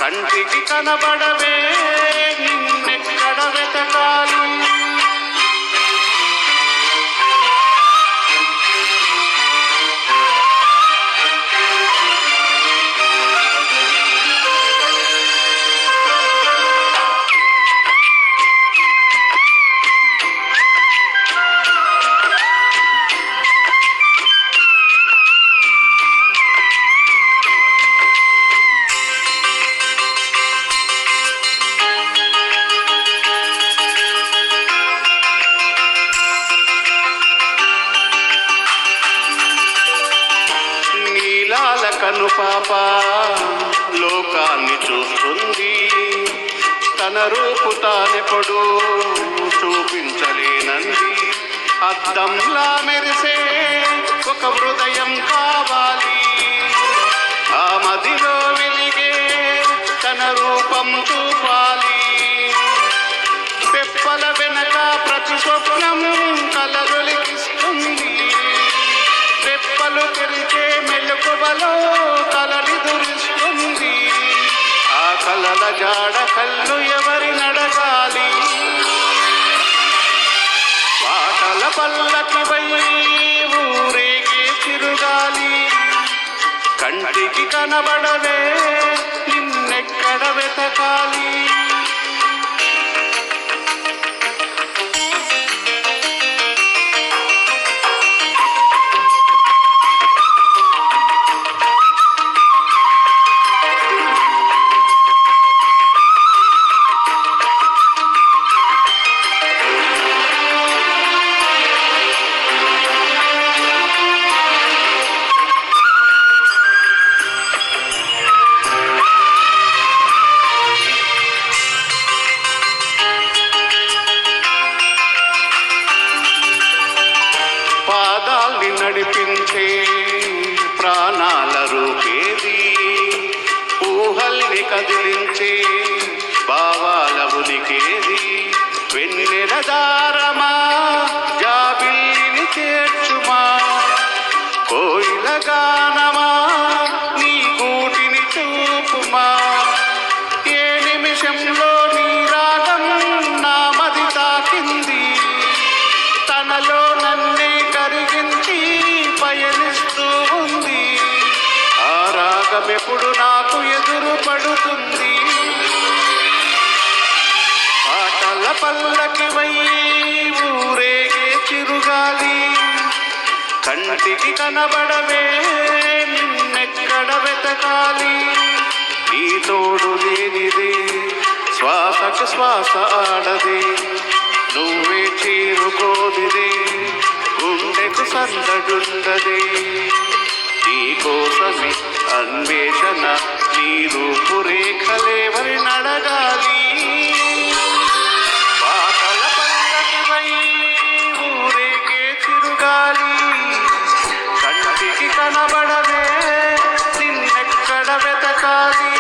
కంటికి కనబడవే నిన్నెక్కడ వెతకాలి. కను పాప లోకాన్ని చూస్తుంది, తన రూపు తానెప్పుడు చూపించలేనంది. అద్దంలా మెరిసే ఒక హృదయం కావాలి, ఆ మదిలో వెలిగే తన రూపం చూపాలి. తెప్పల వెనక ప్రతి స్వప్నం కలలొలికిస్తుంది, తెప్పలు తెరిచే మెలకువలో కలలి దురిస్తుంది. ఆ కలల జాడ కళ్ళు ఎవరి నడగాలి, పాటల పల్లకివై ఊరేగే తిరుగాలి. కంటికి కనబడవే నిన్నెక్కడ వెతకాలి. పాదాల్ని నడిపించే ప్రాణాల రూపేది, ఊహల్ని కదిలించే భావాల ఉనికేది. వెన్నెల దారమా జాబిల్లిని చేర్చుమా, కోయిల గానమా నీ గూటిని చూపుమా. ఏ నిమిషంలో నీ రాగం నా మది తాకింది, తనలో నన్నే కరిగించి పయనిస్తూ ఉంది. ఆ రాగమెప్పుడు నాకు ఎదురు పడుతుంది, పాటల పల్లకివై ఊరేగే చిరుగాలి. కంటికి కనబడవే నిన్నెక్కడ వెతకాలి. నీ తోడు లేనిదే శ్వాసకు శ్వాస ఆడదే, నువ్వే చేరుకోనిదే గుండెకు సందడుండదే. నీకోసమే అన్వేషణ, నీ రూపురేఖలేవరి నడగాలి. పాటల పల్లకివై ఊరేగే తిరుగాలి. కంటికి కనబడవే నిన్నెక్కడ వెతకాలి.